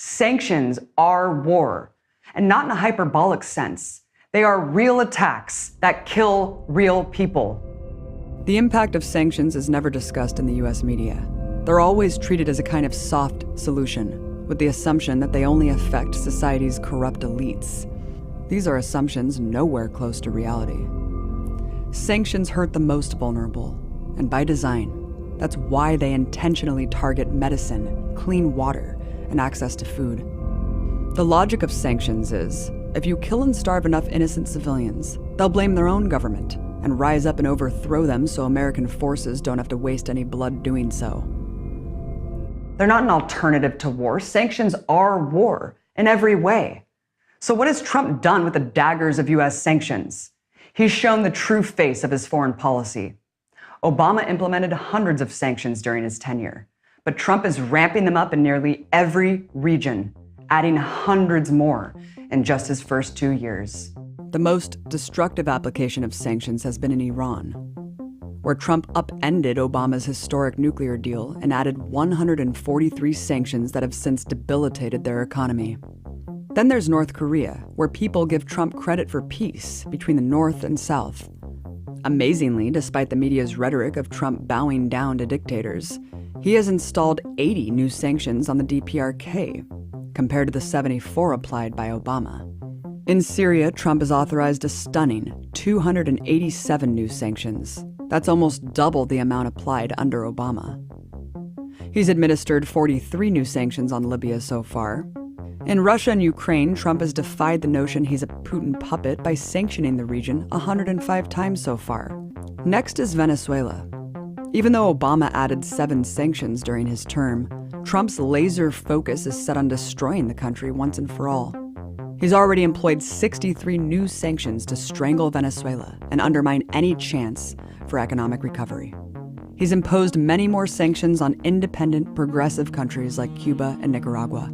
Sanctions are war, and not in a hyperbolic sense. They are real attacks that kill real people. The impact of sanctions is never discussed in the US media. They're always treated as a kind of soft solution, with the assumption that they only affect society's corrupt elites. These are assumptions nowhere close to reality. Sanctions hurt the most vulnerable, and by design. That's why they intentionally target medicine, clean water, and access to food. The logic of sanctions is, if you kill and starve enough innocent civilians, they'll blame their own government and rise up and overthrow them so American forces don't have to waste any blood doing so. They're not an alternative to war. Sanctions are war in every way. So what has Trump done with the daggers of US sanctions? He's shown the true face of his foreign policy. Obama implemented hundreds of sanctions during his tenure, but Trump is ramping them up in nearly every region, adding hundreds more in just his first 2 years. The most destructive application of sanctions has been in Iran, where Trump upended Obama's historic nuclear deal and added 143 sanctions that have since debilitated their economy. Then there's North Korea, where people give Trump credit for peace between the North and South. Amazingly, despite the media's rhetoric of Trump bowing down to dictators, he has installed 80 new sanctions on the DPRK, compared to the 74 applied by Obama. In Syria, Trump has authorized a stunning 287 new sanctions. That's almost double the amount applied under Obama. He's administered 43 new sanctions on Libya so far. In Russia and Ukraine, Trump has defied the notion he's a Putin puppet by sanctioning the region 105 times so far. Next is Venezuela. Even though Obama added 7 sanctions during his term, Trump's laser focus is set on destroying the country once and for all. He's already employed 63 new sanctions to strangle Venezuela and undermine any chance for economic recovery. He's imposed many more sanctions on independent, progressive countries like Cuba and Nicaragua.